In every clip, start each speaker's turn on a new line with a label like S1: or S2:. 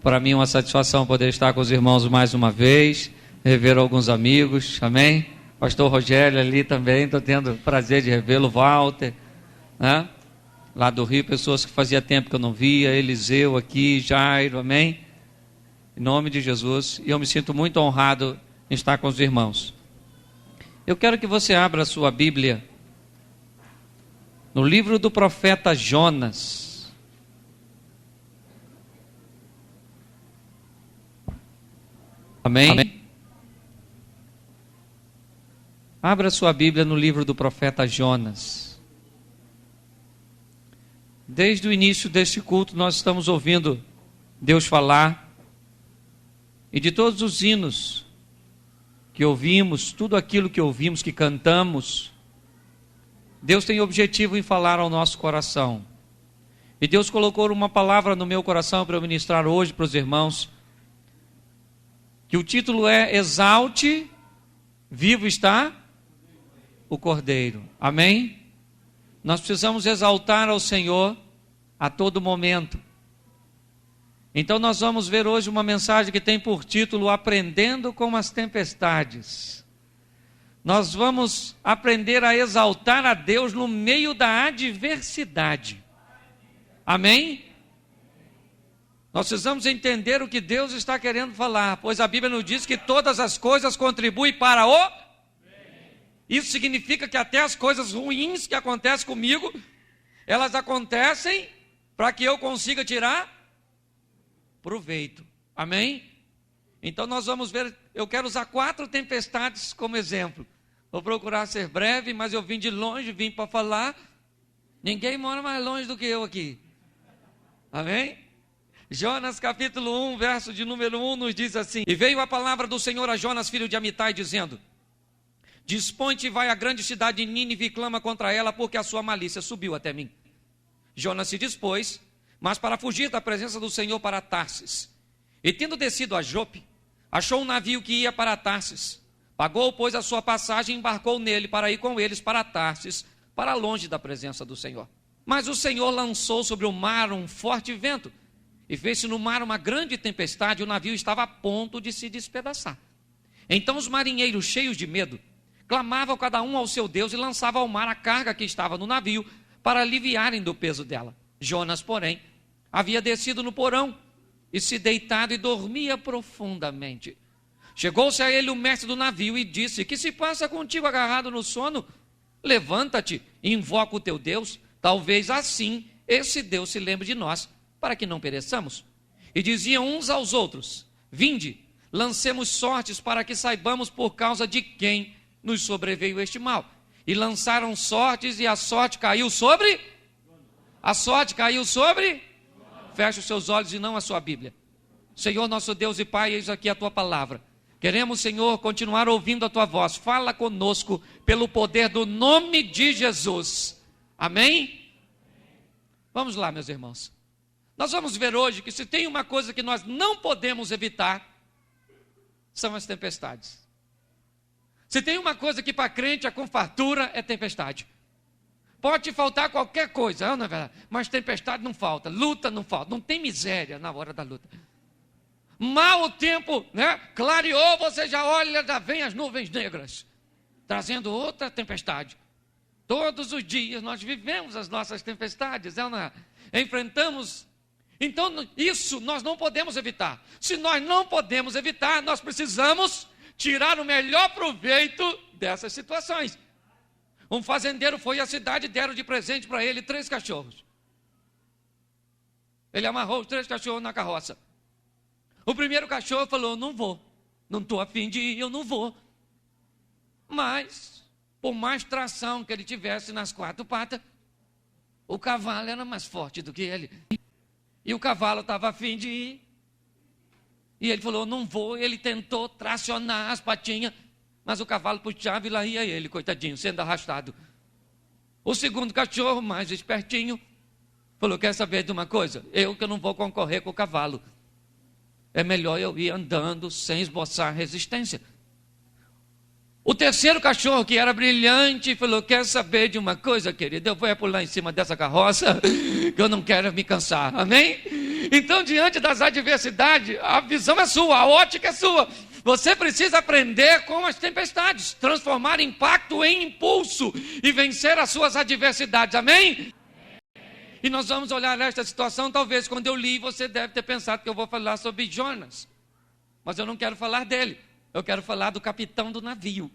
S1: Para mim é uma satisfação poder estar com os irmãos mais uma vez, rever alguns amigos, amém? Pastor Rogério ali também, estou tendo o prazer de revê-lo, Walter, né? Lá do Rio, pessoas que fazia tempo que eu não via, Eliseu aqui, Jairo, amém? Em nome de Jesus, e eu me sinto muito honrado em estar com os irmãos. Eu quero que você abra a sua Bíblia no livro do profeta Jonas. Amém? Amém? Abra sua Bíblia no livro do profeta Jonas. Desde o início deste culto nós estamos ouvindo Deus falar, e de todos os hinos que ouvimos, tudo aquilo que ouvimos, que cantamos, Deus tem objetivo em falar ao nosso coração. E Deus colocou uma palavra no meu coração para eu ministrar hoje para os irmãos, que o título é Exalte, vivo está o Cordeiro. Amém? Nós precisamos exaltar ao Senhor a todo momento. Então nós vamos ver hoje uma mensagem que tem por título Aprendendo com as Tempestades. Nós vamos aprender a exaltar a Deus no meio da adversidade. Amém? Nós precisamos entender o que Deus está querendo falar, pois a Bíblia nos diz que todas as coisas contribuem para o... Isso significa que até as coisas ruins que acontecem comigo, elas acontecem para que eu consiga tirar proveito. Amém? Então nós vamos ver, eu quero usar 4 tempestades como exemplo. Vou procurar ser breve, mas eu vim de longe, vim para falar. Ninguém mora mais longe do que eu aqui. Amém? Jonas capítulo 1, verso de número 1 nos diz assim: E veio a palavra do Senhor a Jonas, filho de Amitai, dizendo: Dispõe-te e vai à grande cidade de Nínive e clama contra ela, porque a sua malícia subiu até mim. Jonas se dispôs, mas para fugir da presença do Senhor para Tarsis. E tendo descido a Jope, achou um navio que ia para Tarsis. Pagou, pois, a sua passagem e embarcou nele para ir com eles para Tarsis, para longe da presença do Senhor. Mas o Senhor lançou sobre o mar um forte vento, e fez-se no mar uma grande tempestade, e o navio estava a ponto de se despedaçar. Então os marinheiros, cheios de medo, clamavam cada um ao seu Deus e lançavam ao mar a carga que estava no navio, para aliviarem do peso dela. Jonas, porém, havia descido no porão, e se deitado e dormia profundamente. Chegou-se a ele o mestre do navio e disse: Que se passa contigo agarrado no sono? Levanta-te e invoca o teu Deus, talvez assim esse Deus se lembre de nós, para que não pereçamos. E diziam uns aos outros: Vinde, lancemos sortes para que saibamos por causa de quem nos sobreveio este mal. E lançaram sortes, e a sorte caiu sobre... A sorte caiu sobre... Feche os seus olhos e não a sua Bíblia. Senhor nosso Deus e Pai, eis aqui a tua palavra. Queremos, Senhor, continuar ouvindo a tua voz. Fala conosco pelo poder do nome de Jesus. Amém? Vamos lá, meus irmãos. Nós vamos ver hoje que se tem uma coisa que nós não podemos evitar, são as tempestades. Se tem uma coisa que para crente é com fartura, é tempestade. Pode faltar qualquer coisa, não é verdade? Mas tempestade não falta, luta não falta, não tem miséria na hora da luta. Mal o tempo, né? Clareou, você já olha, já vem as nuvens negras, trazendo outra tempestade. Todos os dias nós vivemos as nossas tempestades, não é? Enfrentamos. Então isso nós não podemos evitar. Se nós não podemos evitar, nós precisamos tirar o melhor proveito dessas situações. Um fazendeiro foi à cidade e deram de presente para ele 3 cachorros. Ele amarrou os 3 cachorros na carroça. O primeiro cachorro falou: não vou, não estou a fim de ir, eu não vou. Mas, por mais tração que ele tivesse nas 4 patas, o cavalo era mais forte do que ele. E o cavalo estava a fim de ir. E ele falou: não vou. Ele tentou tracionar as patinhas, mas o cavalo puxava e lá ia ele, coitadinho, sendo arrastado. O segundo cachorro, mais espertinho, falou: quer saber de uma coisa? Eu que não vou concorrer com o cavalo. É melhor eu ir andando sem esboçar resistência. O terceiro cachorro, que era brilhante, falou: quer saber de uma coisa, querido? Eu vou pular em cima dessa carroça, que eu não quero me cansar. Amém? Então, diante das adversidades, a visão é sua, a ótica é sua. Você precisa aprender com as tempestades, transformar impacto em impulso e vencer as suas adversidades, amém? E nós vamos olhar esta situação, talvez quando eu li, você deve ter pensado que eu vou falar sobre Jonas. Mas eu não quero falar dele, eu quero falar do capitão do navio.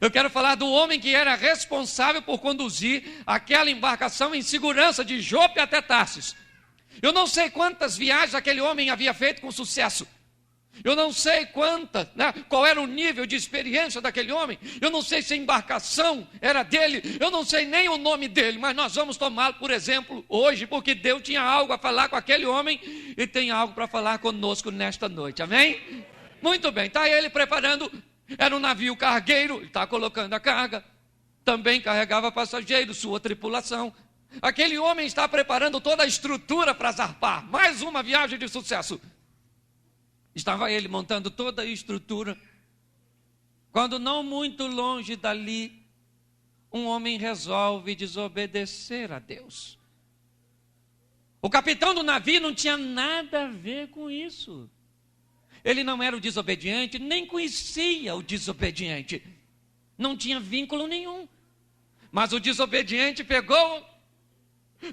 S1: Eu quero falar do homem que era responsável por conduzir aquela embarcação em segurança de Jope até Tarsis. Eu não sei quantas viagens aquele homem havia feito com sucesso. Eu não sei qual era o nível de experiência daquele homem. Eu não sei se a embarcação era dele. Eu não sei nem o nome dele. Mas nós vamos tomá-lo por exemplo hoje, porque Deus tinha algo a falar com aquele homem e tem algo para falar conosco nesta noite. Amém? Muito bem, está ele preparando. Era um navio cargueiro, ele está colocando a carga. Também carregava passageiros, sua tripulação. Aquele homem está preparando toda a estrutura para zarpar. Mais uma viagem de sucesso. Estava ele montando toda a estrutura, quando não muito longe dali, um homem resolve desobedecer a Deus. O capitão do navio não tinha nada a ver com isso. Ele não era o desobediente, nem conhecia o desobediente. Não tinha vínculo nenhum. Mas o desobediente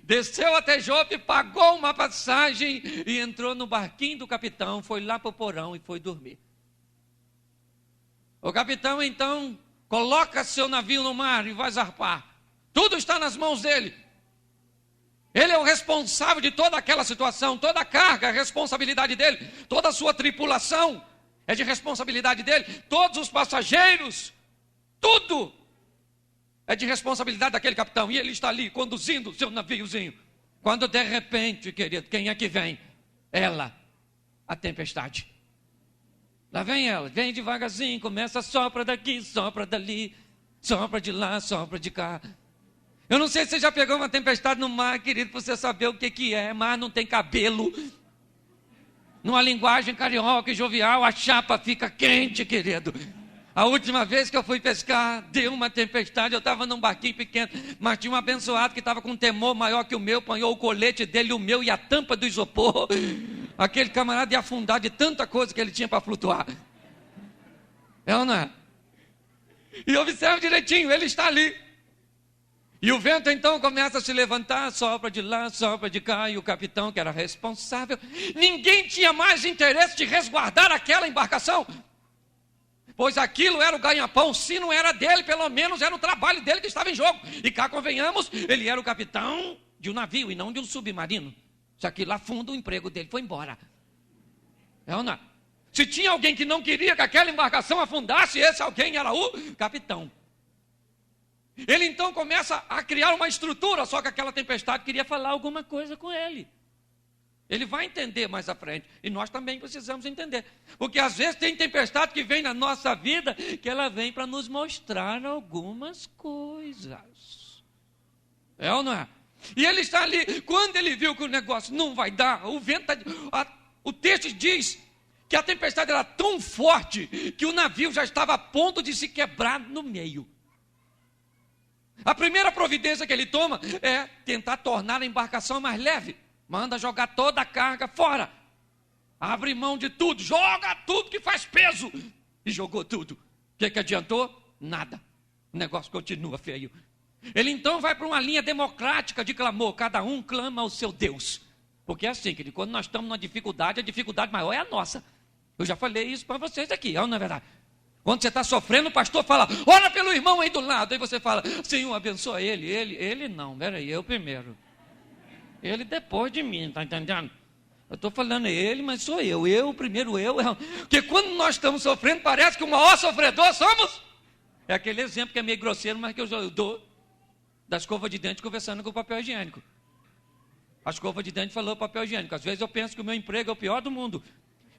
S1: desceu até Jope, pagou uma passagem e entrou no barquinho do capitão, foi lá para o porão e foi dormir. O capitão então coloca seu navio no mar e vai zarpar. Tudo está nas mãos dele. Ele é o responsável de toda aquela situação, toda a carga é responsabilidade dele, toda a sua tripulação é de responsabilidade dele, todos os passageiros, tudo é de responsabilidade daquele capitão. E ele está ali conduzindo o seu naviozinho. Quando de repente, querido, quem é que vem? Ela, a tempestade. Lá vem ela, vem devagarzinho, começa a sopra daqui, sopra dali, sopra de lá, sopra de cá. Eu não sei se você já pegou uma tempestade no mar, querido, para você saber o que é. Mar não tem cabelo. Numa linguagem carioca e jovial, a chapa fica quente, querido. A última vez que eu fui pescar, deu uma tempestade, eu estava num barquinho pequeno, mas tinha um abençoado que estava com um temor maior que o meu, apanhou o colete dele, o meu e a tampa do isopor. Aquele camarada ia afundar de tanta coisa que ele tinha para flutuar. É ou não é? E observe direitinho, ele está ali. E o vento então começa a se levantar, sopra de lá, sopra de cá, e o capitão, que era responsável, ninguém tinha mais interesse de resguardar aquela embarcação. Pois aquilo era o ganha-pão, se não era dele, pelo menos era o trabalho dele que estava em jogo. E cá convenhamos, ele era o capitão de um navio e não de um submarino. Só que lá fundo o emprego dele foi embora. É ou não? Se tinha alguém que não queria que aquela embarcação afundasse, esse alguém era o capitão. Ele então começa a criar uma estrutura, só que aquela tempestade queria falar alguma coisa com ele. Ele vai entender mais à frente. E nós também precisamos entender. Porque às vezes tem tempestade que vem na nossa vida, que ela vem para nos mostrar algumas coisas. É ou não é? E ele está ali, quando ele viu que o negócio não vai dar, o vento o texto diz que a tempestade era tão forte que o navio já estava a ponto de se quebrar no meio. A primeira providência que ele toma é tentar tornar a embarcação mais leve. Manda jogar toda a carga fora. Abre mão de tudo. Joga tudo que faz peso. E jogou tudo. O que adiantou? Nada. O negócio continua feio. Ele então vai para uma linha democrática de clamor. Cada um clama ao seu Deus. Porque é assim, querido, quando nós estamos numa dificuldade, a dificuldade maior é a nossa. Eu já falei isso para vocês aqui, não é verdade? Quando você está sofrendo, o pastor fala, ora pelo irmão aí do lado. Aí você fala, Senhor, abençoa ele não, peraí, eu primeiro. Ele depois de mim, está entendendo? Eu estou falando ele, mas sou eu primeiro eu. Porque quando nós estamos sofrendo, parece que o maior sofredor somos. É aquele exemplo que é meio grosseiro, mas que eu dou da escova de dente conversando com o papel higiênico. A escova de dente falou papel higiênico. Às vezes eu penso que o meu emprego é o pior do mundo.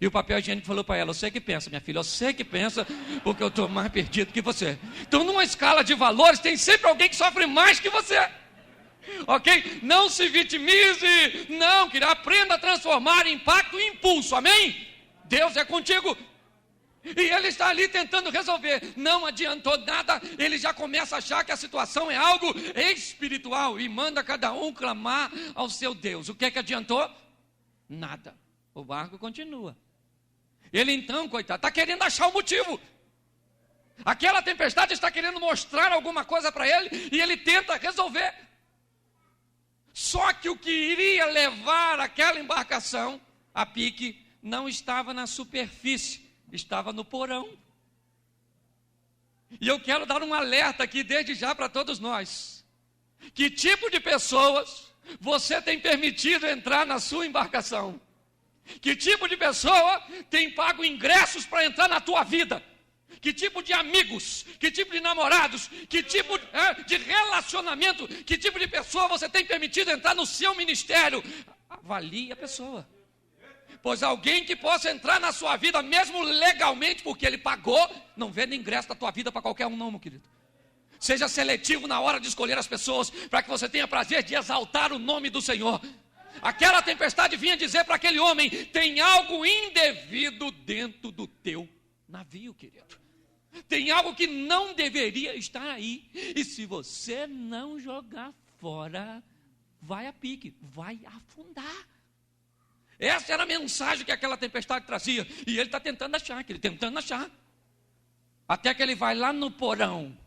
S1: E o papel higiênico falou para ela, eu sei que pensa, minha filha, eu sei que pensa, porque eu estou mais perdido que você. Então, numa escala de valores, tem sempre alguém que sofre mais que você. Ok? Não se vitimize, não, que aprenda a transformar impacto em impulso, amém? Deus é contigo. E ele está ali tentando resolver, não adiantou nada, ele já começa a achar que a situação é algo espiritual e manda cada um clamar ao seu Deus. O que é que adiantou? Nada. O barco continua. Ele então, coitado, está querendo achar o motivo. Aquela tempestade está querendo mostrar alguma coisa para ele e ele tenta resolver. Só que o que iria levar aquela embarcação a pique não estava na superfície, estava no porão. E eu quero dar um alerta aqui desde já para todos nós. Que tipo de pessoas você tem permitido entrar na sua embarcação? Que tipo de pessoa tem pago ingressos para entrar na tua vida? Que tipo de amigos, que tipo de namorados, que tipo de relacionamento, que tipo de pessoa você tem permitido entrar no seu ministério? Avalie a pessoa. Pois alguém que possa entrar na sua vida, mesmo legalmente, porque ele pagou, não vende ingresso da tua vida para qualquer um não, meu querido. Seja seletivo na hora de escolher as pessoas, para que você tenha prazer de exaltar o nome do Senhor. Aquela tempestade vinha dizer para aquele homem: tem algo indevido dentro do teu navio, querido. Tem algo que não deveria estar aí. E se você não jogar fora, vai a pique, vai afundar. Essa era a mensagem que aquela tempestade trazia. E ele está tentando achar, tentando achar. Até que ele vai lá no porão.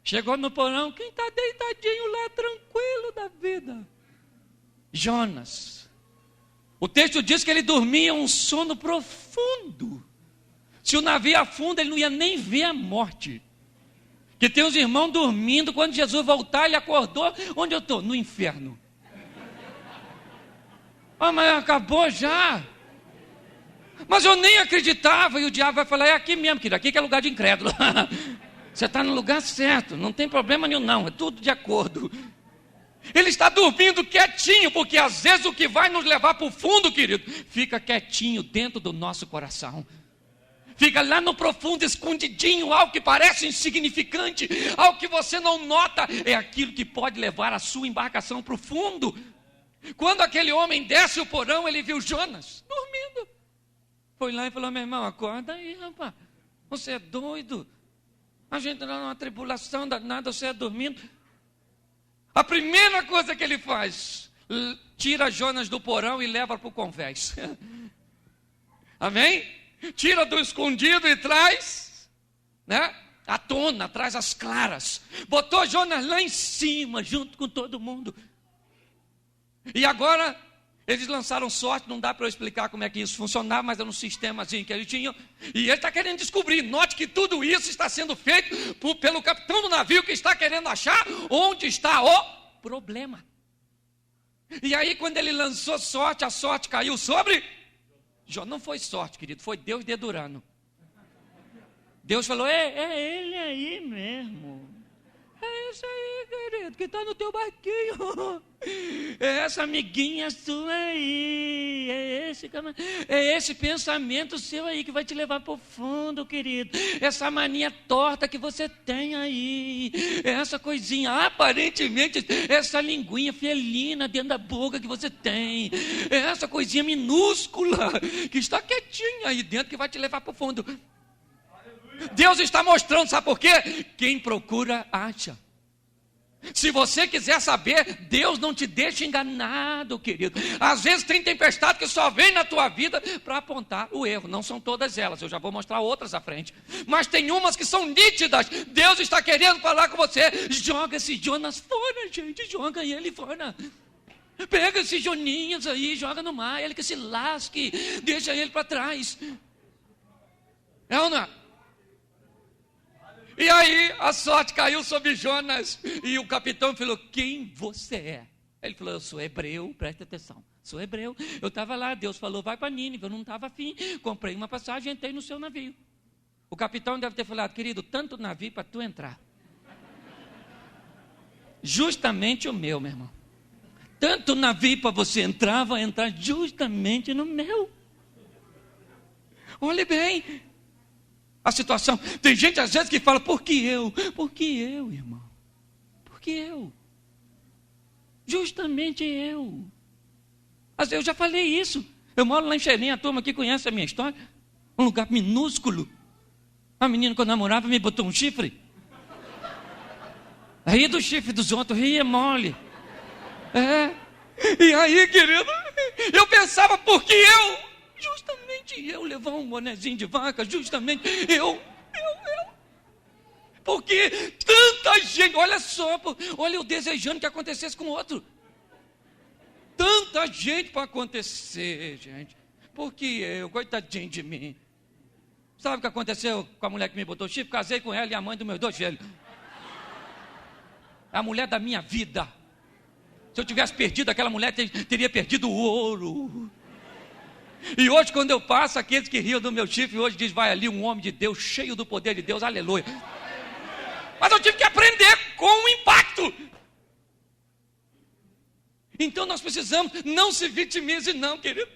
S1: Chegou no porão, quem está deitadinho lá, tranquilo da vida? Jonas. O texto diz que ele dormia um sono profundo. Se o navio afunda, ele não ia nem ver a morte. Que tem os irmãos dormindo, quando Jesus voltar, ele acordou. Onde eu estou? No inferno. Ah, mas acabou já. Mas eu nem acreditava. E o diabo vai falar: é aqui mesmo, querido, aqui que é lugar de incrédulo. Você está no lugar certo, não tem problema nenhum não, é tudo de acordo. Ele está dormindo quietinho, porque às vezes o que vai nos levar para o fundo, querido, fica quietinho dentro do nosso coração. Fica lá no profundo, escondidinho, algo que parece insignificante, algo que você não nota, é aquilo que pode levar a sua embarcação para o fundo. Quando aquele homem desce o porão, ele viu Jonas dormindo. Foi lá e falou: meu irmão, acorda aí, rapaz, você é doido. A gente está numa tribulação danada, você é dormindo. A primeira coisa que ele faz, tira Jonas do porão e leva para o convés. Amém? Tira do escondido e traz, né, à tona, traz às claras. Botou Jonas lá em cima, junto com todo mundo. E agora, eles lançaram sorte, não dá para eu explicar como é que isso funcionava, mas era um sistemazinho que eles tinham. E ele está querendo descobrir. Note que tudo isso está sendo feito pelo capitão do navio, que está querendo achar onde está o problema. E aí, quando ele lançou sorte, a sorte caiu sobre Jonas. Não foi sorte, querido, foi Deus dedurando. Deus falou: é ele aí mesmo. É esse aí, querido, que está no teu barquinho. É essa amiguinha sua aí. É esse pensamento seu aí que vai te levar para o fundo, querido. Essa mania torta que você tem aí. É essa coisinha, aparentemente, essa linguinha felina dentro da boca que você tem. É essa coisinha minúscula que está quietinha aí dentro que vai te levar para o fundo. Deus está mostrando, sabe por quê? Quem procura, acha. Se você quiser saber, Deus não te deixa enganado, querido. Às vezes tem tempestade que só vem na tua vida para apontar o erro. Não são todas elas, eu já vou mostrar outras à frente. Mas tem umas que são nítidas. Deus está querendo falar com você. Joga esse Jonas fora, gente, joga ele fora. Pega esses Joninhas aí, joga no mar, ele que se lasque, deixa ele para trás. É ou não é? E aí a sorte caiu sobre Jonas. E o capitão falou: quem você é? Ele falou: eu sou hebreu, presta atenção, sou hebreu. Eu estava lá, Deus falou: vai para Nínive. Eu não estava afim, comprei uma passagem e entrei no seu navio. O capitão deve ter falado: querido, tanto navio para tu entrar. Justamente o meu irmão. Tanto navio para você entrar, vai entrar justamente no meu. Olhe bem a situação. Tem gente às vezes que fala: por que eu? Por que eu, irmão? Por que eu? Justamente eu. Mas eu já falei isso. Eu moro lá em Xerém, a turma aqui conhece a minha história. Um lugar minúsculo. A menina que eu namorava me botou um chifre. Aí do chifre dos outros ria mole. E aí, querido, Eu pensava, porque justamente eu levar um bonezinho de vaca, justamente eu. Porque tanta gente, olha só, olha eu desejando que acontecesse com outro. Tanta gente para acontecer, gente. Porque eu, coitadinho de mim. Sabe o que aconteceu com a mulher que me botou chifre? Casei com ela e a mãe dos meus 2 filhos. A mulher da minha vida. Se eu tivesse perdido aquela mulher, teria perdido o ouro. E hoje, quando eu passo, aqueles que riam do meu chifre, hoje diz, vai ali um homem de Deus, cheio do poder de Deus, aleluia. Mas eu tive que aprender com o impacto. Então nós precisamos, não se vitimize não, querido.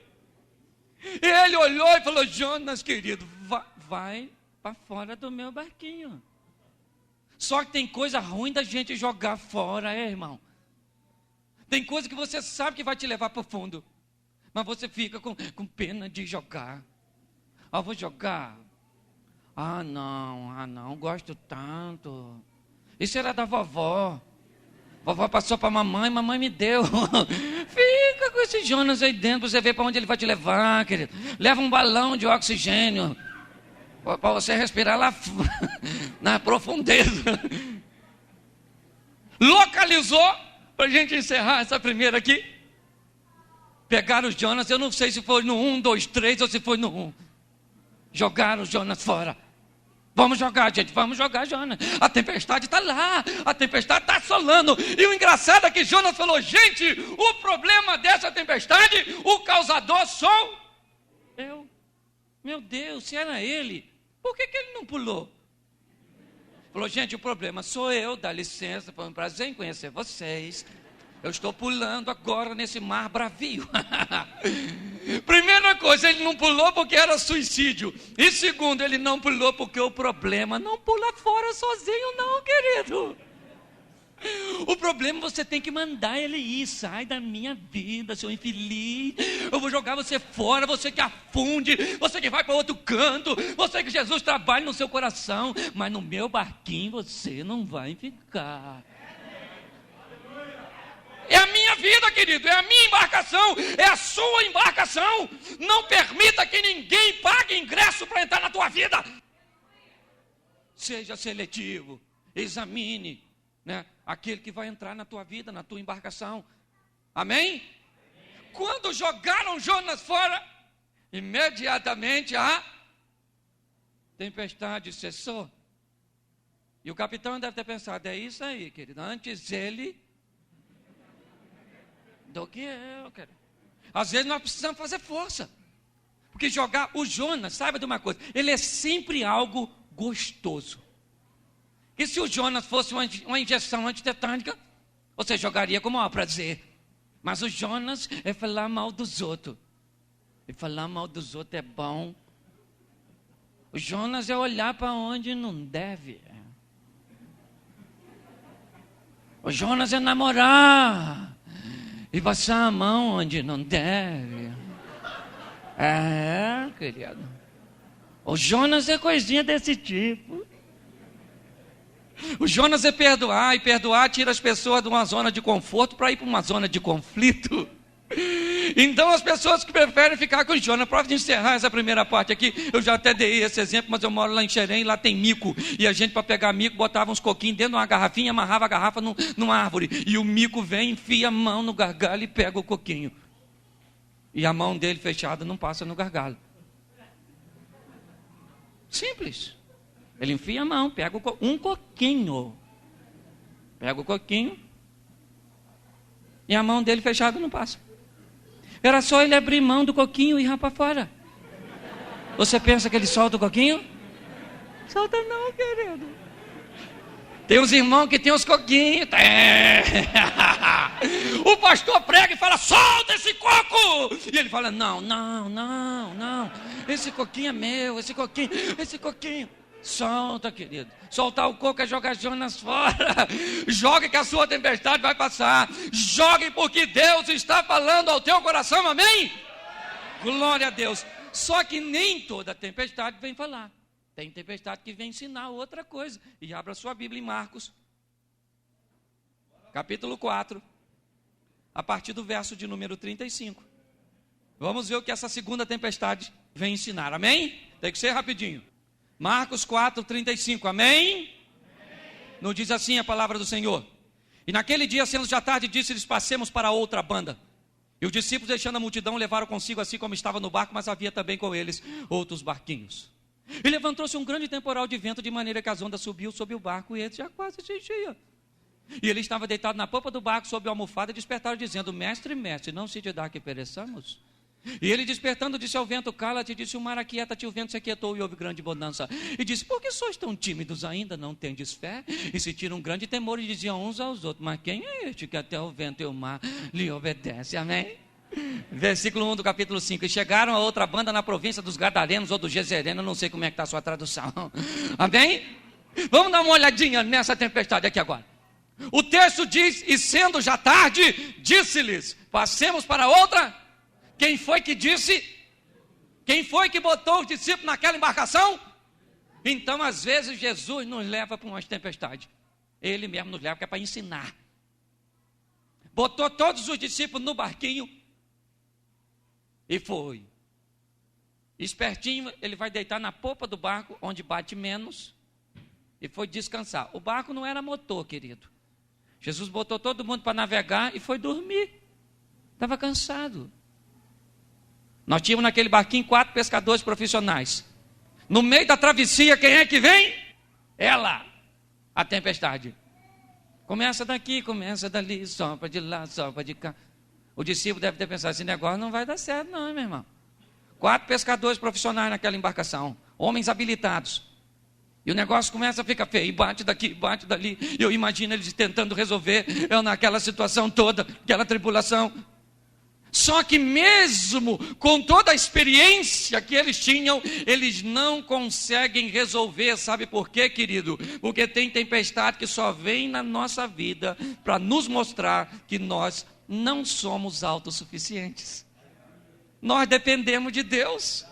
S1: Ele olhou e falou, Jonas, querido, vai para fora do meu barquinho. Só que tem coisa ruim da gente jogar fora, irmão. Tem coisa que você sabe que vai te levar para o fundo, mas você fica com pena de jogar. Vou jogar. Não, gosto tanto. Isso era da vovó. Vovó passou para mamãe me deu. Fica com esse Jonas aí dentro, para você ver para onde ele vai te levar, querido. Leva um balão de oxigênio, para você respirar lá na profundeza. Localizou, para a gente encerrar essa primeira aqui. Pegaram os Jonas, eu não sei se foi no 1, 2, 3 ou se foi no 1. Jogaram os Jonas fora. Vamos jogar, gente, vamos jogar, Jonas. A tempestade está lá, a tempestade está assolando. E o engraçado é que Jonas falou, gente, o problema dessa tempestade, o causador sou eu. Meu Deus, se era ele, por que ele não pulou? Falou, gente, o problema sou eu, dá licença, foi um prazer em conhecer vocês. Eu estou pulando agora nesse mar bravio. Primeira coisa, ele não pulou porque era suicídio. E segundo, ele não pulou porque o problema não pula fora sozinho não, querido. O problema você tem que mandar ele ir. Sai da minha vida, seu infeliz. Eu vou jogar você fora, você que afunde, você que vai para outro canto, você que Jesus trabalhe no seu coração, mas no meu barquinho você não vai ficar. É a minha vida, querido, é a minha embarcação, é a sua embarcação. Não permita que ninguém pague ingresso para entrar na tua vida. Seja seletivo, examine, né, aquele que vai entrar na tua vida, na tua embarcação. Amém? Quando jogaram Jonas fora, imediatamente a tempestade cessou. E o capitão deve ter pensado, é isso aí, querido, antes ele do que eu, querido. Às vezes nós precisamos fazer força, porque jogar o Jonas, saiba de uma coisa, ele é sempre algo gostoso. E se o Jonas fosse uma injeção antitetânica, você jogaria com o maior prazer. Mas o Jonas é falar mal dos outros. E falar mal dos outros é bom. O Jonas é olhar para onde não deve. O Jonas é namorar e passar a mão onde não deve. Querido. O Jonas é coisinha desse tipo. O Jonas é perdoar, e perdoar tira as pessoas de uma zona de conforto para ir para uma zona de conflito. Então as pessoas que preferem ficar com o Jonas, para encerrar essa primeira parte aqui, eu já até dei esse exemplo, mas eu moro lá em Xerém, lá tem mico, e a gente para pegar mico botava uns coquinhos dentro de uma garrafinha, amarrava a garrafa numa árvore, e o mico vem, enfia a mão no gargalo e pega o coquinho, e a mão dele fechada não passa no gargalo. Simples. Ele enfia a mão, pega um coquinho. Pega o coquinho. E a mão dele fechada não passa. Era só ele abrir mão do coquinho e ir para fora. Você pensa que ele solta o coquinho? Solta não, querido. Tem uns irmãos que tem os coquinhos. O pastor prega e fala, solta esse coco. E ele fala, não. Esse coquinho é meu, esse coquinho. Solta, querido. Soltar o coco é jogar Jonas fora. Jogue que a sua tempestade vai passar. Jogue porque Deus está falando ao teu coração, amém? Glória a Deus. Só que nem toda tempestade vem falar. Tem tempestade que vem ensinar outra coisa. E abra sua Bíblia em Marcos, capítulo 4, a partir do verso de número 35. Vamos ver o que essa segunda tempestade vem ensinar, amém? Tem que ser rapidinho. Marcos 4:35, amém? Não diz assim a palavra do Senhor. E naquele dia, sendo já tarde, disse-lhes: passemos para outra banda. E os discípulos, deixando a multidão, levaram consigo assim como estava no barco, mas havia também com eles outros barquinhos. E levantou-se um grande temporal de vento, de maneira que as ondas subiam sobre o barco, e ele já quase se enchia. E ele estava deitado na popa do barco, sob a almofada, e despertaram, dizendo: mestre, mestre, não se te dá que pereçamos? E ele, despertando, disse ao vento: cala-te. Disse o mar: aquieta-te. O vento se aquietou e houve grande bonança. E disse: por que sois tão tímidos ainda? Não tendes fé? E sentiram um grande temor e diziam uns aos outros: mas quem é este que até o vento e o mar lhe obedece? Amém? Versículo 1 do capítulo 5. E chegaram a outra banda na província dos Gadarenos ou do Gezerenos. Não sei como é que está a sua tradução. Amém? Vamos dar uma olhadinha nessa tempestade aqui agora. O texto diz: e sendo já tarde, disse-lhes: passemos para outra. Quem foi que disse? Quem foi que botou os discípulos naquela embarcação? Então, às vezes, Jesus nos leva para uma tempestade. Ele mesmo nos leva, que é para ensinar. Botou todos os discípulos no barquinho e foi. Espertinho, ele vai deitar na popa do barco, onde bate menos, e foi descansar. O barco não era motor, querido. Jesus botou todo mundo para navegar e foi dormir. Estava cansado. Nós tínhamos naquele barquinho 4 pescadores profissionais. No meio da travessia, quem é que vem? Ela, a tempestade. Começa daqui, começa dali, sopra de lá, sopra de cá. O discípulo deve ter pensado: esse negócio não vai dar certo não, meu irmão. 4 pescadores profissionais naquela embarcação, homens habilitados. E o negócio começa a ficar feio, e bate daqui, bate dali. Eu imagino eles tentando resolver, eu naquela situação toda, aquela tribulação. Só que mesmo com toda a experiência que eles tinham, eles não conseguem resolver. Sabe por quê, querido? Porque tem tempestade que só vem na nossa vida para nos mostrar que nós não somos autossuficientes. Nós dependemos de Deus.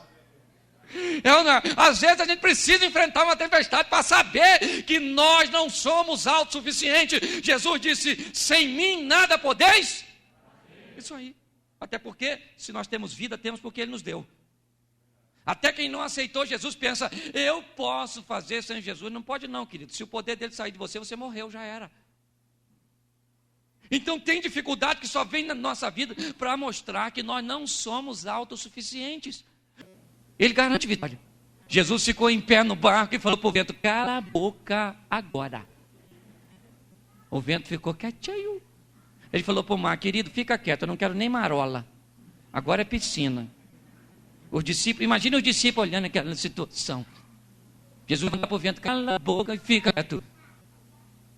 S1: Às vezes a gente precisa enfrentar uma tempestade para saber que nós não somos autossuficientes. Jesus disse: sem mim nada podeis. Isso aí. Até porque, se nós temos vida, temos porque Ele nos deu. Até quem não aceitou Jesus pensa: eu posso fazer sem Jesus. Não pode não, querido. Se o poder dele sair de você, você morreu, já era. Então tem dificuldade que só vem na nossa vida para mostrar que nós não somos autossuficientes. Ele garante vitória. Jesus ficou em pé no barco e falou para o vento: cala a boca agora. O vento ficou quietinho. Ele falou para o mar: querido, fica quieto, eu não quero nem marola. Agora é piscina. Os discípulos, imagina os discípulos olhando aquela situação. Jesus falou para o vento: cala a boca e fica quieto.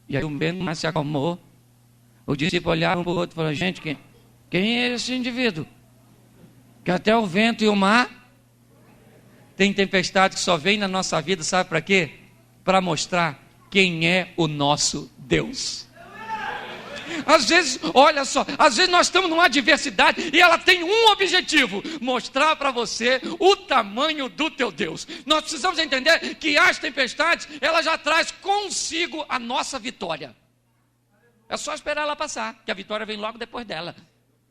S1: E aí o vento se acalmou. Os discípulos olharam um para o outro e falaram: gente, quem é esse indivíduo? Que até o vento e o mar. Tem tempestade que só vem na nossa vida, sabe para quê? Para mostrar quem é o nosso Deus. Às vezes, olha só, às vezes nós estamos numa adversidade e ela tem um objetivo: mostrar para você o tamanho do teu Deus. Nós precisamos entender que as tempestades, ela já traz consigo a nossa vitória. É só esperar ela passar, que a vitória vem logo depois dela.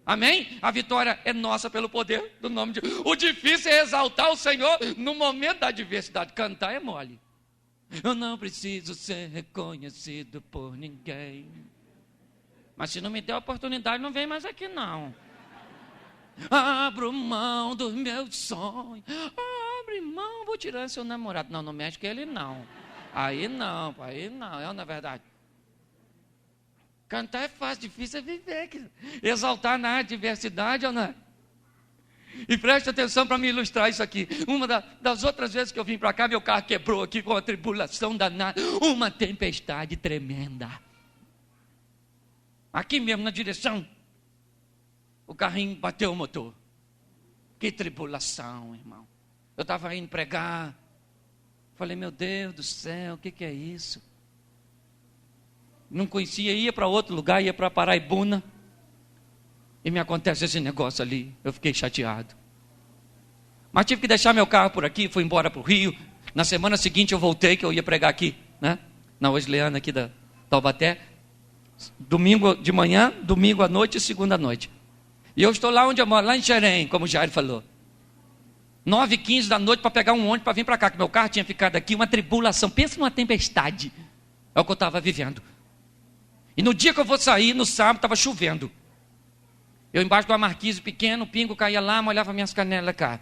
S1: Amém? A vitória é nossa pelo poder do nome de Deus. O difícil é exaltar o Senhor no momento da adversidade. Cantar é mole. Eu não preciso ser reconhecido por ninguém. Mas se não me der a oportunidade, não vem mais aqui não. Abro mão dos meus sonhos. Abre mão, vou tirar seu namorado. Não, não mexe com ele não. Aí não, é na verdade. Cantar é fácil, difícil é viver. Exaltar na adversidade ou não? E preste atenção para me ilustrar isso aqui. Uma das outras vezes que eu vim para cá, meu carro quebrou aqui com a tribulação danada. Uma tempestade tremenda. Aqui mesmo na direção, o carrinho bateu o motor. Que tribulação, irmão. Eu estava indo pregar. Falei: meu Deus do céu, o que é isso? Não conhecia, ia para outro lugar, ia para Paraibuna. E me acontece esse negócio ali. Eu fiquei chateado. Mas tive que deixar meu carro por aqui, fui embora para o Rio. Na semana seguinte eu voltei, que eu ia pregar aqui, né? Na Wesleyana aqui da Taubaté. Domingo de manhã, domingo à noite e segunda à noite. E eu estou lá onde eu moro, lá em Xerém, como o Jair falou. 9h15 da noite para pegar um ônibus para vir para cá, que meu carro tinha ficado aqui, uma tribulação. Pensa numa tempestade. É o que eu estava vivendo. E no dia que eu vou sair, no sábado, estava chovendo. Eu embaixo de uma marquise pequena, o pingo caía lá, molhava minhas canelas cá.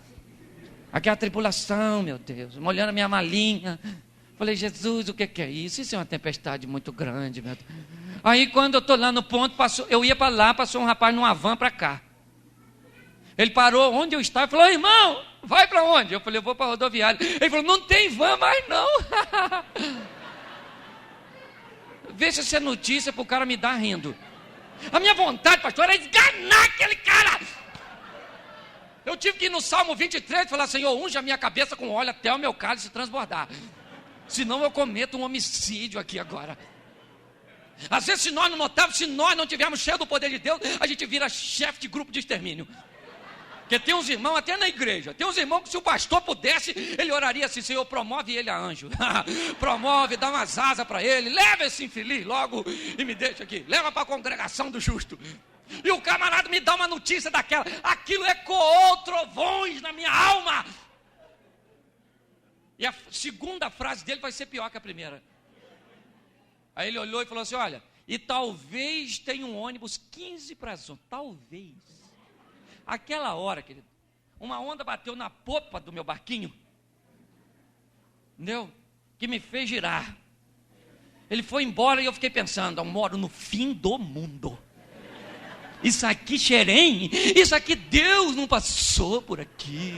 S1: Aquela tribulação, meu Deus, molhando a minha malinha. Falei, Jesus, o que é isso? Isso é uma tempestade muito grande, meu Deus. Aí quando eu estou lá no ponto, eu ia para lá, passou um rapaz numa van para cá. Ele parou onde eu estava e falou, irmão, vai para onde? Eu falei, eu vou para a rodoviária. Ele falou, não tem van mais não. Vê se isso é notícia para o cara me dar rindo. A minha vontade, pastor, era esganar aquele cara. Eu tive que ir no Salmo 23 e falar, Senhor, unge a minha cabeça com óleo até o meu cálice transbordar. Senão eu cometo um homicídio aqui agora. Às vezes, se nós não notarmos, se nós não tivermos cheio do poder de Deus, a gente vira chefe de grupo de extermínio. Porque tem uns irmãos, até na igreja, tem uns irmãos que se o pastor pudesse, ele oraria assim, Senhor, promove ele a anjo. Promove, dá umas asas para ele, leva esse infeliz logo e me deixa aqui. Leva para a congregação do justo. E o camarada me dá uma notícia daquela. Aquilo ecoou trovões na minha alma. E a segunda frase dele vai ser pior que a primeira. Aí ele olhou e falou assim, olha, e talvez tenha um ônibus 15 para as 11. Talvez. Aquela hora, querido, uma onda bateu na popa do meu barquinho, entendeu? Que me fez girar. Ele foi embora e eu fiquei pensando, eu moro no fim do mundo. Isso aqui, Xerém, isso aqui Deus não passou por aqui,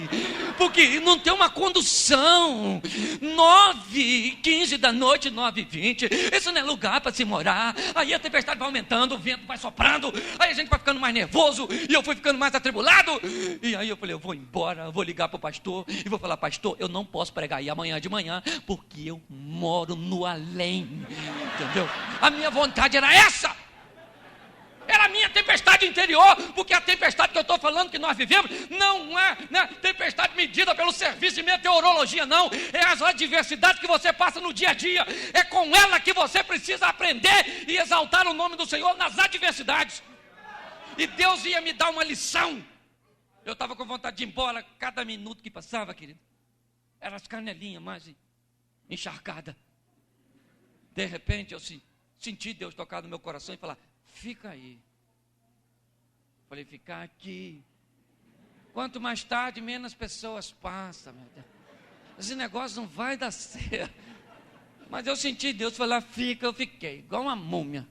S1: porque não tem uma condução. 9h15 da noite, 9h20, isso não é lugar para se morar. Aí a tempestade vai aumentando, o vento vai soprando, aí a gente vai ficando mais nervoso, e eu fui ficando mais atribulado. E aí eu falei, eu vou embora, eu vou ligar para o pastor, e vou falar, pastor, eu não posso pregar aí amanhã de manhã, porque eu moro no além, entendeu? A minha vontade era essa. Era a minha tempestade interior, porque a tempestade que eu estou falando que nós vivemos não é tempestade medida pelo serviço de meteorologia, não. É as adversidades que você passa no dia a dia. É com ela que você precisa aprender e exaltar o nome do Senhor nas adversidades. E Deus ia me dar uma lição. Eu estava com vontade de ir embora. Cada minuto que passava, querido, eram as canelinhas mais encharcadas. De repente eu senti Deus tocar no meu coração e falar, fica aí. Falei, ficar aqui. Quanto mais tarde, menos pessoas passam, meu Deus. Esse negócio não vai dar certo. Mas eu senti Deus falar, fica, eu fiquei, igual uma múmia.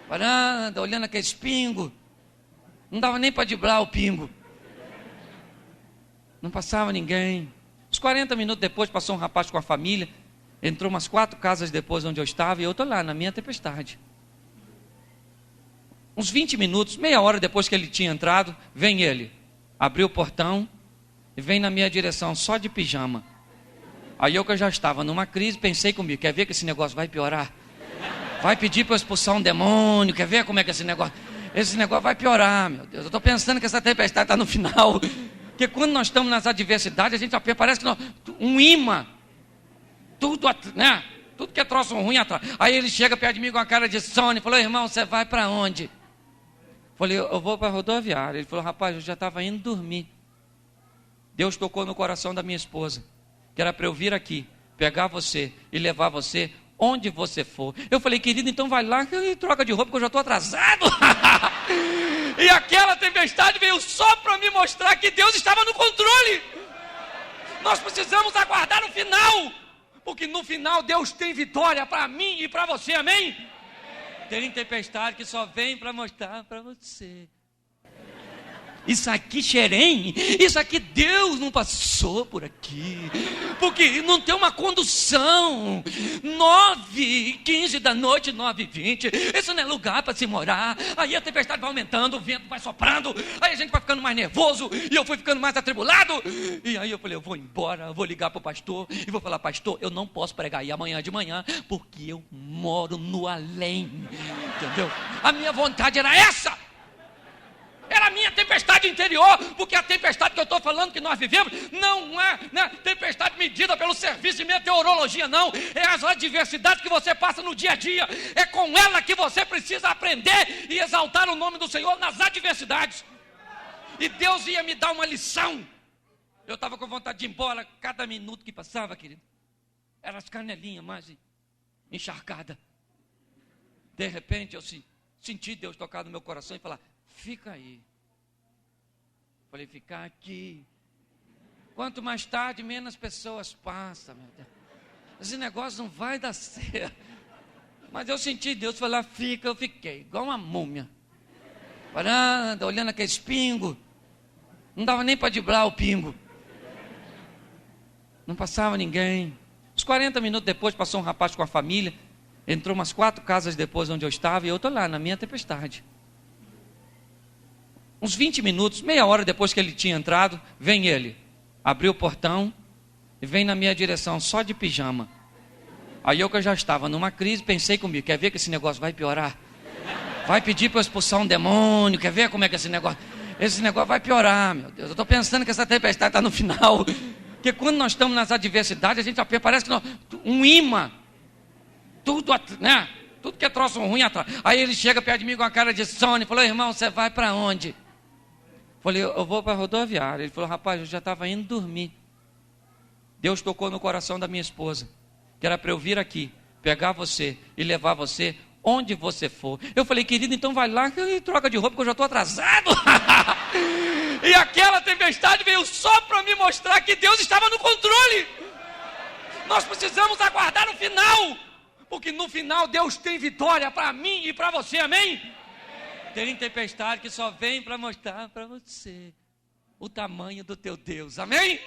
S1: Parando, olhando aqueles pingos. Não dava nem para driblar o pingo. Não passava ninguém. Uns 40 minutos depois, passou um rapaz com a família. Entrou umas 4 casas depois onde eu estava e eu estou lá, na minha tempestade. Uns 20 minutos, meia hora depois que ele tinha entrado, vem ele, abriu o portão e vem na minha direção, só de pijama. Aí eu que já estava numa crise, pensei comigo, quer ver que esse negócio vai piorar? Vai pedir para eu expulsar um demônio, quer ver como é que esse negócio vai piorar, meu Deus. Eu estou pensando que essa tempestade está no final, porque quando nós estamos nas adversidades, a gente parece que um imã, tudo, né? Tudo que é troço ruim atrás. Aí ele chega perto de mim com a cara de sono e falou, irmão, você vai para onde? Falei, eu vou para a rodoviária. Ele falou, rapaz, eu já estava indo dormir. Deus tocou no coração da minha esposa, que era para eu vir aqui, pegar você e levar você onde você for. Eu falei, querido, então vai lá e troca de roupa, que eu já estou atrasado. E aquela tempestade veio só para me mostrar que Deus estava no controle. Nós precisamos aguardar o final, porque no final Deus tem vitória para mim e para você, amém? Tem tempestade que só vem para mostrar para você. Isso aqui, Xerém, isso aqui Deus não passou por aqui, porque não tem uma condução. 9h15 da noite, 9h20, isso não é lugar para se morar. Aí a tempestade vai aumentando, o vento vai soprando, aí a gente vai ficando mais nervoso, e eu fui ficando mais atribulado. E aí eu falei, eu vou embora, eu vou ligar para o pastor, e vou falar, pastor, eu não posso pregar aí amanhã de manhã, porque eu moro no além, entendeu? A minha vontade era essa. Era a minha tempestade interior, porque a tempestade que eu estou falando que nós vivemos não é tempestade medida pelo serviço de meteorologia, não. É as adversidades que você passa no dia a dia. É com ela que você precisa aprender e exaltar o nome do Senhor nas adversidades. E Deus ia me dar uma lição. Eu estava com vontade de ir embora. Cada minuto que passava, querido, eram as canelinhas mais encharcadas. De repente eu senti Deus tocar no meu coração e falar: fica aí. Falei: ficar aqui. Quanto mais tarde, menos pessoas passam, meu Deus. Esse negócio não vai dar certo. Mas eu senti Deus falar: fica. Eu fiquei igual uma múmia, parando, olhando aqueles pingos. Não dava nem para driblar o pingo. Não passava ninguém. Uns 40 minutos depois, passou um rapaz com a família. Entrou umas 4 casas depois onde eu estava. E eu estou lá, na minha tempestade. Uns 20 minutos, meia hora depois que ele tinha entrado, vem ele. Abriu o portão e vem na minha direção, só de pijama. Aí eu que já estava numa crise, pensei comigo: quer ver que esse negócio vai piorar? Vai pedir para eu expulsar um demônio? Quer ver como é que esse negócio vai piorar, meu Deus. Eu estou pensando que essa tempestade está no final. Porque quando nós estamos nas adversidades, a gente parece que um imã. Tudo, né? Tudo que é troço ruim atrás. Aí ele chega perto de mim com a cara de sono e falou: irmão, você vai para onde? Falei: eu vou para a rodoviária. Ele falou: rapaz, eu já estava indo dormir. Deus tocou no coração da minha esposa, que era para eu vir aqui, pegar você e levar você onde você for. Eu falei: querido, então vai lá e troca de roupa que eu já estou atrasado. E aquela tempestade veio só para me mostrar que Deus estava no controle. Nós precisamos aguardar o final, porque no final Deus tem vitória para mim e para você, amém? Tem tempestade que só vem para mostrar para você o tamanho do teu Deus, amém?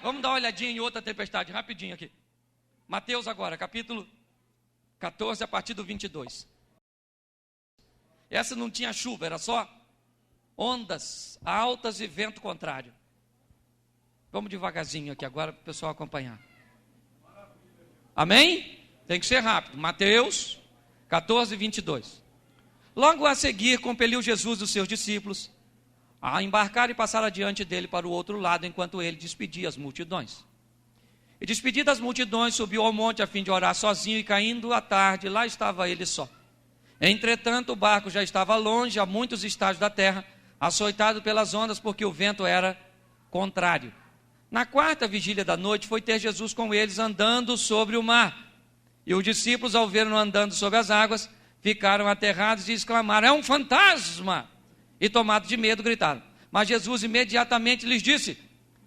S1: Vamos dar uma olhadinha em outra tempestade, rapidinho aqui. Mateus agora, capítulo 14, a partir do 22. Essa não tinha chuva, era só ondas altas e vento contrário. Vamos devagarzinho aqui agora para o pessoal acompanhar. Amém? Tem que ser rápido. Mateus 14, 22. Logo a seguir, compeliu Jesus os seus discípulos a embarcar e passar adiante dele para o outro lado, enquanto ele despedia as multidões. E despedidas as multidões, subiu ao monte a fim de orar sozinho, e caindo a tarde, lá estava ele só. Entretanto, o barco já estava longe, a muitos estádios da terra, açoitado pelas ondas, porque o vento era contrário. Na 4ª vigília da noite, foi ter Jesus com eles andando sobre o mar. E os discípulos, ao vê-lo andando sobre as águas, ficaram aterrados e exclamaram: é um fantasma! E tomados de medo, gritaram. Mas Jesus imediatamente lhes disse: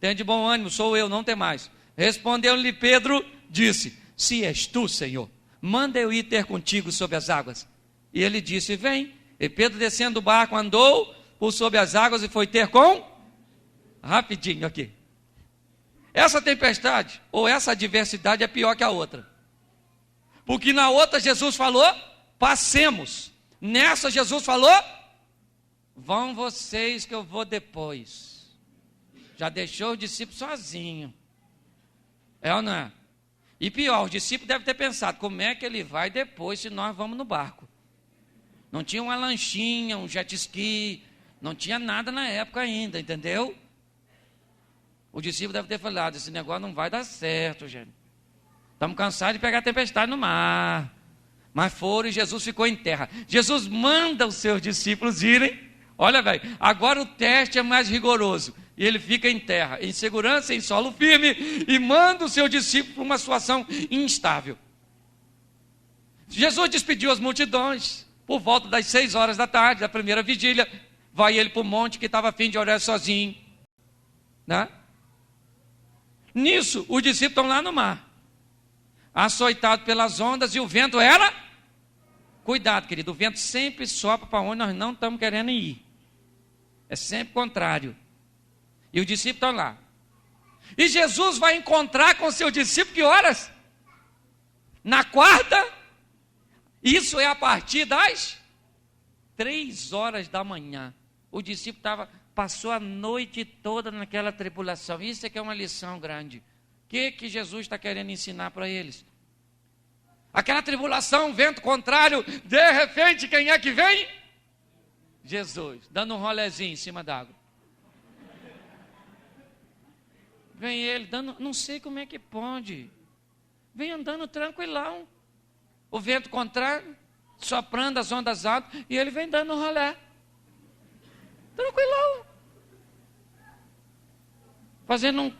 S1: tende bom ânimo, sou eu, não temais. Respondeu-lhe Pedro, disse: se és tu, Senhor, manda eu ir ter contigo sobre as águas. E ele disse: vem. E Pedro, descendo do barco, andou por sobre as águas e foi ter com... Rapidinho aqui. Essa tempestade, ou essa adversidade, é pior que a outra. Porque na outra Jesus falou: passemos. Nessa Jesus falou: vão vocês que eu vou depois. Já deixou o discípulo sozinho. É ou não é? E pior, o discípulo deve ter pensado: como é que ele vai depois se nós vamos no barco? Não tinha uma lanchinha, um jet ski, não tinha nada na época ainda, entendeu? O discípulo deve ter falado: esse negócio não vai dar certo, gente. Estamos cansados de pegar tempestade no mar. Mas foram e Jesus ficou em terra. Jesus manda os seus discípulos irem. Olha, velho, agora o teste é mais rigoroso. E ele fica em terra, em segurança, em solo firme, e manda o seu discípulo para uma situação instável. Jesus despediu as multidões. Por volta das 6 horas da tarde, da primeira vigília, vai ele para o monte, que estava a fim de orar sozinho. Né? Nisso, os discípulos estão lá no mar, açoitados pelas ondas, e o vento era... Cuidado, querido, o vento sempre sopra para onde nós não estamos querendo ir. É sempre contrário. E os discípulos estão lá. E Jesus vai encontrar com seu discípulo que horas? Na 4ª. Isso é a partir das 3 horas da manhã. O discípulo passou a noite toda naquela tribulação. Isso é que é uma lição grande. O que Jesus está querendo ensinar para eles? Aquela tribulação, vento contrário, de repente, quem é que vem? Jesus, dando um rolezinho em cima d'água. Vem ele, dando, não sei como é que pode. Vem andando tranquilão. O vento contrário, soprando as ondas altas, e ele vem dando um rolé. Tranquilão. fazendo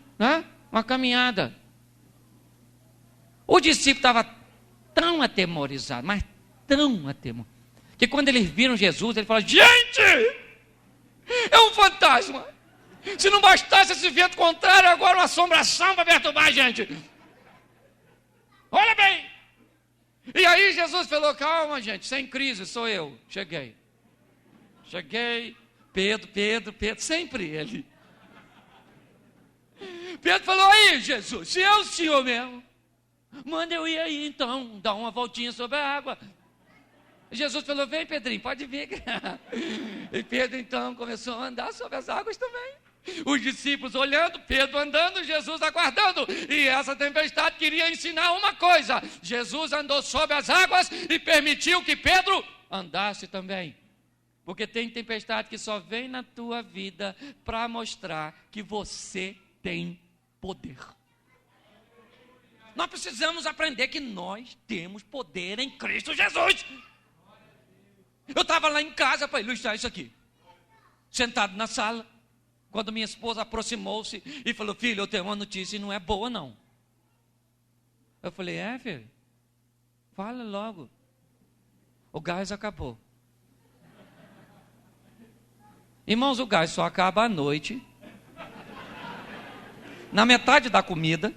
S1: uma caminhada. O discípulo estava tão atemorizado, mas tão atemorizado, que quando eles viram Jesus, ele falou: gente, é um fantasma. Se não bastasse esse vento contrário, agora uma assombração para perturbar a gente. Olha bem. E aí Jesus falou: calma, gente, sem crise, sou eu. Cheguei. Pedro, sempre ele. Pedro falou: aí, Jesus, se é o Senhor mesmo, manda eu ir aí então, dar uma voltinha sobre a água. Jesus falou: vem, Pedrinho, pode vir. E Pedro então começou a andar sobre as águas também. Os discípulos olhando, Pedro andando, Jesus aguardando. E essa tempestade queria ensinar uma coisa: Jesus andou sobre as águas e permitiu que Pedro andasse também. Porque tem tempestade que só vem na tua vida para mostrar que você tem poder. Nós precisamos aprender que nós temos poder em Cristo Jesus. Eu estava lá em casa para ilustrar isso aqui, sentado na sala, quando minha esposa aproximou-se e falou: filho, eu tenho uma notícia e não é boa não. Eu falei: é, filho? Fala logo. O gás acabou. Irmãos, o gás só acaba à noite, na metade da comida,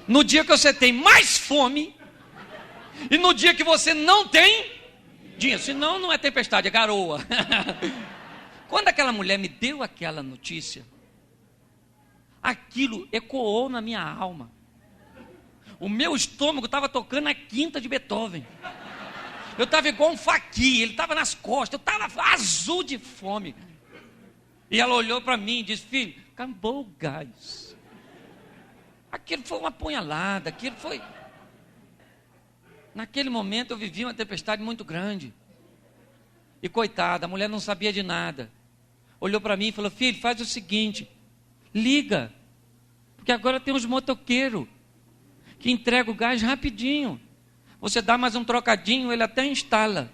S1: no dia que você tem mais fome e no dia que você não tem dinheiro. Senão não é tempestade, é garoa. Quando aquela mulher me deu aquela notícia, aquilo ecoou na minha alma. O meu estômago estava tocando a quinta de Beethoven. Eu estava igual um faqui, ele estava nas costas, eu estava azul de fome. E ela olhou para mim e disse: filho, acabou o gás. Aquilo foi uma apunhalada, aquilo foi... Naquele momento eu vivi uma tempestade muito grande. E coitada, a mulher não sabia de nada. Olhou para mim e falou: filho, faz o seguinte, liga, porque agora tem uns motoqueiros que entregam o gás rapidinho. Você dá mais um trocadinho, ele até instala.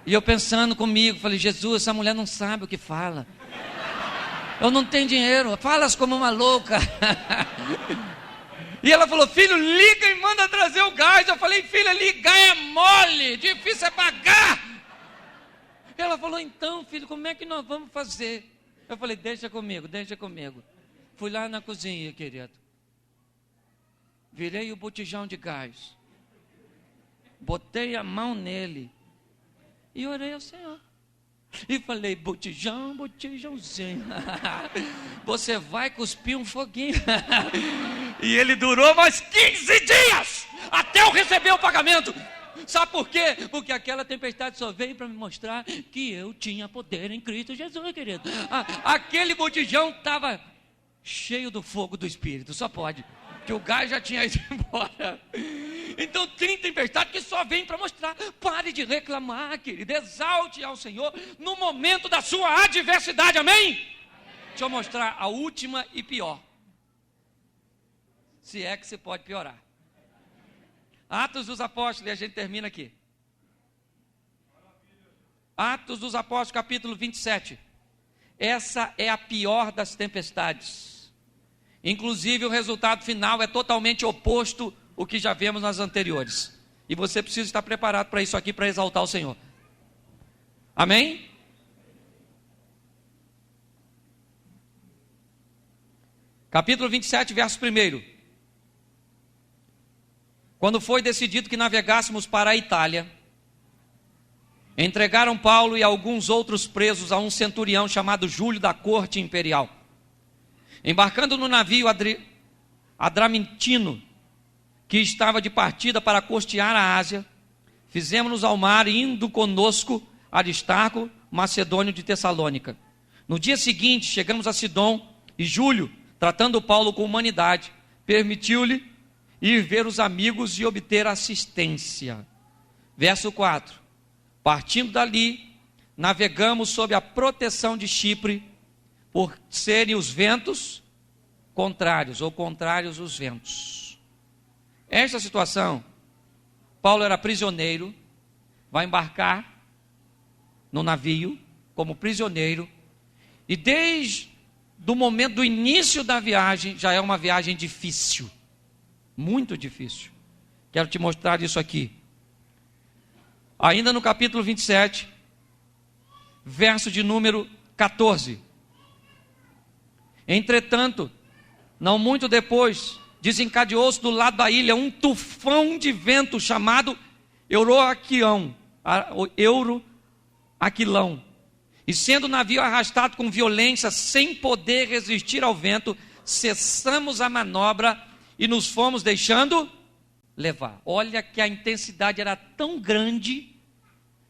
S1: E eu pensando comigo, falei: Jesus, essa mulher não sabe o que fala. Eu não tenho dinheiro, falas como uma louca. E ela falou: filho, liga e manda trazer o gás. Eu falei: filha, ligar é mole, difícil é pagar. Ela falou: então, filho, como é que nós vamos fazer? Eu falei: deixa comigo. Fui lá na cozinha, querido. Virei o botijão de gás. Botei a mão nele. E orei ao Senhor. E falei: botijãozinho. Você vai cuspir um foguinho. E ele durou mais 15 dias. Até eu receber o pagamento. Sabe por quê? Porque aquela tempestade só veio para me mostrar que eu tinha poder em Cristo Jesus, querido. Aquele botijão estava cheio do fogo do Espírito. Só pode. Que o gás já tinha ido embora. Então tem tempestade que só vem para mostrar. Pare de reclamar, querido. Exalte ao Senhor no momento da sua adversidade. Amém? Deixa eu mostrar a última e pior. Se é que se pode piorar. Atos dos Apóstolos, e a gente termina aqui. Atos dos Apóstolos, capítulo 27. Essa é a pior das tempestades. Inclusive o resultado final é totalmente oposto ao que já vemos nas anteriores. E você precisa estar preparado para isso aqui, para exaltar o Senhor. Amém? Capítulo 27, verso 1. Quando foi decidido que navegássemos para a Itália, entregaram Paulo e alguns outros presos a um centurião chamado Júlio da corte imperial. Embarcando no navio Adramintino, que estava de partida para costear a Ásia, fizemos-nos ao mar, indo conosco Aristarco, macedônio de Tessalônica. No dia seguinte, chegamos a Sidom, e Júlio, tratando Paulo com humanidade, permitiu-lhe ir ver os amigos e obter assistência. Verso 4. Partindo dali, navegamos sob a proteção de Chipre, por serem os ventos contrários, ou contrários os ventos. Esta situação, Paulo era prisioneiro, vai embarcar no navio como prisioneiro, e desde do momento do início da viagem, já é uma viagem difícil, muito difícil. Quero te mostrar isso aqui. Ainda no capítulo 27, verso de número 14. Entretanto, não muito depois, desencadeou-se do lado da ilha um tufão de vento chamado Euroaquilão. E sendo o navio arrastado com violência, sem poder resistir ao vento, cessamos a manobra e nos fomos deixando levar. Olha que a intensidade era tão grande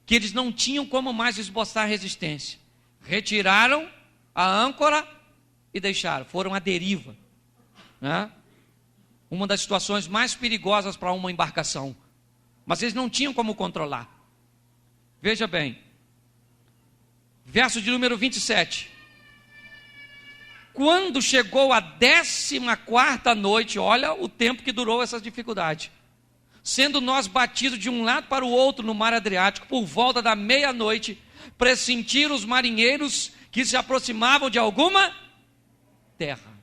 S1: que eles não tinham como mais esboçar resistência. Retiraram a âncora e deixaram, foram à deriva, né? Uma das situações mais perigosas para uma embarcação, mas eles não tinham como controlar. Veja bem, verso de número 27. Quando chegou a 14ª noite, olha o tempo que durou essa dificuldade, sendo nós batidos de um lado para o outro no mar Adriático, por volta da meia-noite, pressentiram os marinheiros que se aproximavam de alguma terra.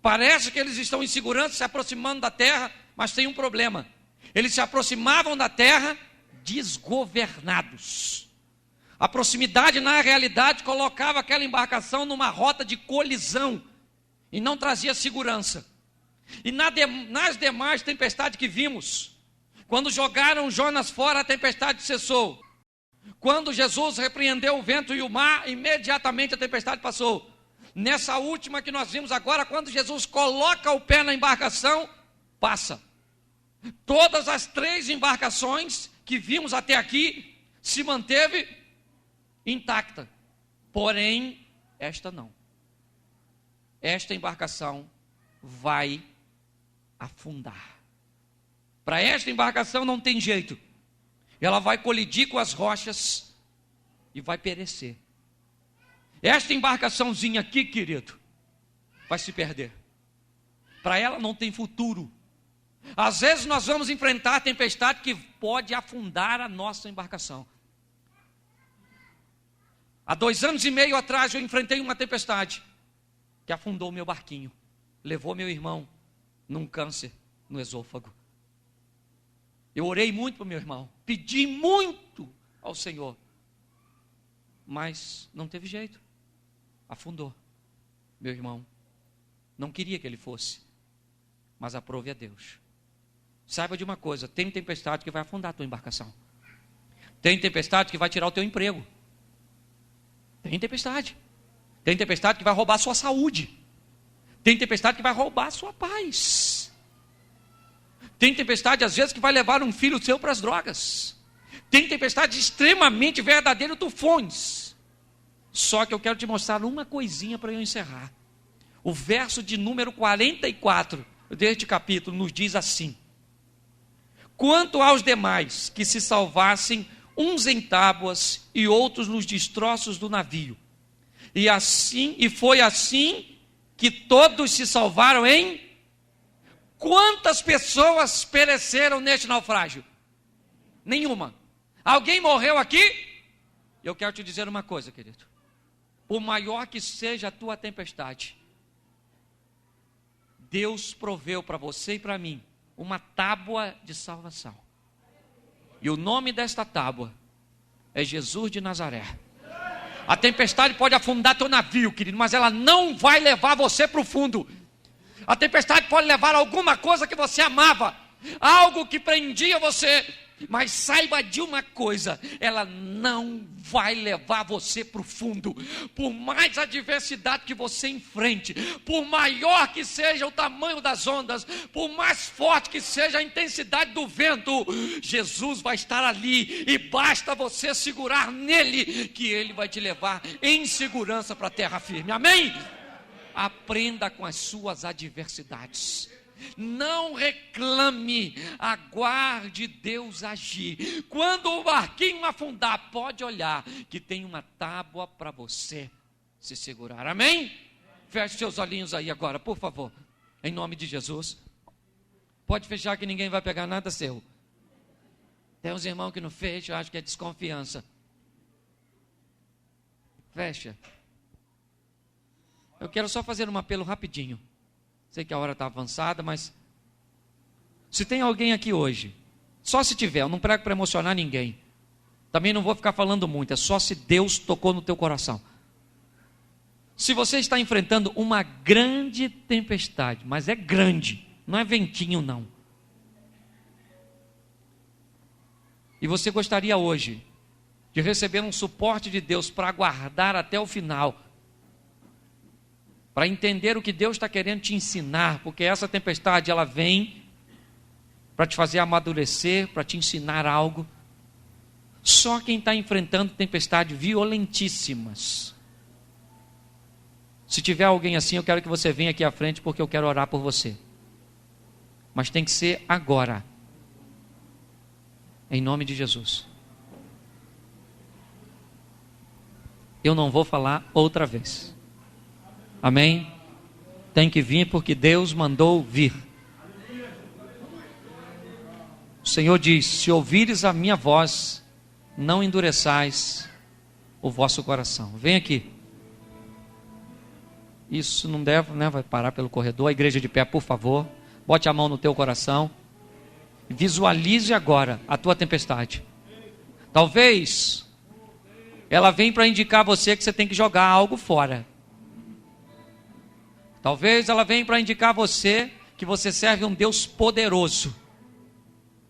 S1: Parece que eles estão em segurança, se aproximando da terra, mas tem um problema. Eles se aproximavam da terra desgovernados. A proximidade, na realidade, colocava aquela embarcação numa rota de colisão e não trazia segurança. E nas demais tempestades que vimos, quando jogaram Jonas fora, a tempestade cessou. Quando Jesus repreendeu o vento e o mar, imediatamente a tempestade passou. Nessa última que nós vimos agora, quando Jesus coloca o pé na embarcação, passa. Todas as 3 embarcações que vimos até aqui se manteve intacta. Porém, esta não. Esta embarcação vai afundar. Para esta embarcação não tem jeito. Ela vai colidir com as rochas e vai perecer. Esta embarcaçãozinha aqui, querido, vai se perder. Para ela não tem futuro. Às vezes nós vamos enfrentar a tempestade que pode afundar a nossa embarcação. Há 2 anos e meio atrás eu enfrentei uma tempestade que afundou meu barquinho. Levou meu irmão num câncer no esôfago. Eu orei muito para o meu irmão. Pedi muito ao Senhor. Mas não teve jeito. Afundou. Meu irmão. Não queria que ele fosse. Mas aprove a Deus. Saiba de uma coisa. Tem tempestade que vai afundar a tua embarcação. Tem tempestade que vai tirar o teu emprego. Tem tempestade. Tem tempestade que vai roubar a sua saúde. Tem tempestade que vai roubar a sua paz. Tem tempestade, às vezes, que vai levar um filho seu para as drogas. Tem tempestade extremamente verdadeira, tufões. Só que eu quero te mostrar uma coisinha para eu encerrar. O verso de número 44 deste capítulo nos diz assim: quanto aos demais que se salvassem, uns em tábuas e outros nos destroços do navio. E foi assim que todos se salvaram em... Quantas pessoas pereceram neste naufrágio? Nenhuma. Alguém morreu aqui? Eu quero te dizer uma coisa, querido. Por maior que seja a tua tempestade, Deus proveu para você e para mim uma tábua de salvação. E o nome desta tábua é Jesus de Nazaré. A tempestade pode afundar teu navio, querido, mas ela não vai levar você para o fundo. A tempestade pode levar alguma coisa que você amava, algo que prendia você, mas saiba de uma coisa, ela não vai levar você para o fundo. Por mais adversidade que você enfrente, por maior que seja o tamanho das ondas, por mais forte que seja a intensidade do vento, Jesus vai estar ali e basta você segurar nele, que ele vai te levar em segurança para a terra firme. Amém? Aprenda com as suas adversidades. Não reclame, aguarde Deus agir. Quando o barquinho afundar, pode olhar que tem uma tábua para você se segurar. Amém? Feche seus olhinhos aí agora, por favor, em nome de Jesus. Pode fechar que ninguém vai pegar nada seu. Tem uns irmãos que não fecham, eu acho que é desconfiança. Fecha. Eu quero só fazer um apelo rapidinho. Sei que a hora está avançada, mas se tem alguém aqui hoje, só se tiver, eu não prego para emocionar ninguém. Também não vou ficar falando muito, é só se Deus tocou no teu coração. Se você está enfrentando uma grande tempestade, mas é grande, não é ventinho não. E você gostaria hoje de receber um suporte de Deus para aguardar até o final, para entender o que Deus está querendo te ensinar, porque essa tempestade ela vem para te fazer amadurecer, para te ensinar algo. Só quem está enfrentando tempestades violentíssimas. Se tiver alguém assim, eu quero que você venha aqui à frente, porque eu quero orar por você. Mas tem que ser agora. Em nome de Jesus. Eu não vou falar outra vez. Amém? Tem que vir porque Deus mandou vir. O Senhor diz: se ouvires a minha voz, não endureçais o vosso coração. Vem aqui. Isso não deve, né? Vai parar pelo corredor. A igreja de pé, por favor. Bote a mão no teu coração. Visualize agora a tua tempestade. Talvez ela venha para indicar a você que você tem que jogar algo fora. Talvez ela venha para indicar a você que você serve um Deus poderoso,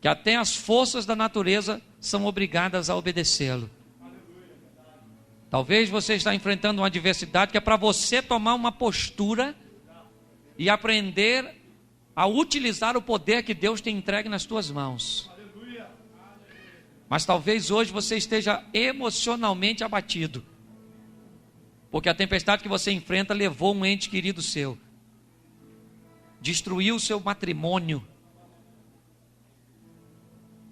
S1: que até as forças da natureza são obrigadas a obedecê-lo. Talvez você está enfrentando uma adversidade que é para você tomar uma postura e aprender a utilizar o poder que Deus tem entregue nas tuas mãos. Mas talvez hoje você esteja emocionalmente abatido, porque a tempestade que você enfrenta levou um ente querido seu, destruiu o seu matrimônio.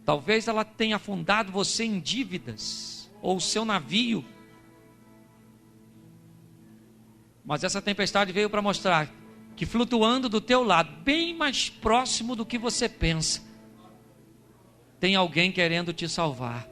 S1: Talvez ela tenha afundado você em dívidas, ou o seu navio. Mas essa tempestade veio para mostrar que flutuando do teu lado, bem mais próximo do que você pensa, tem alguém querendo te salvar.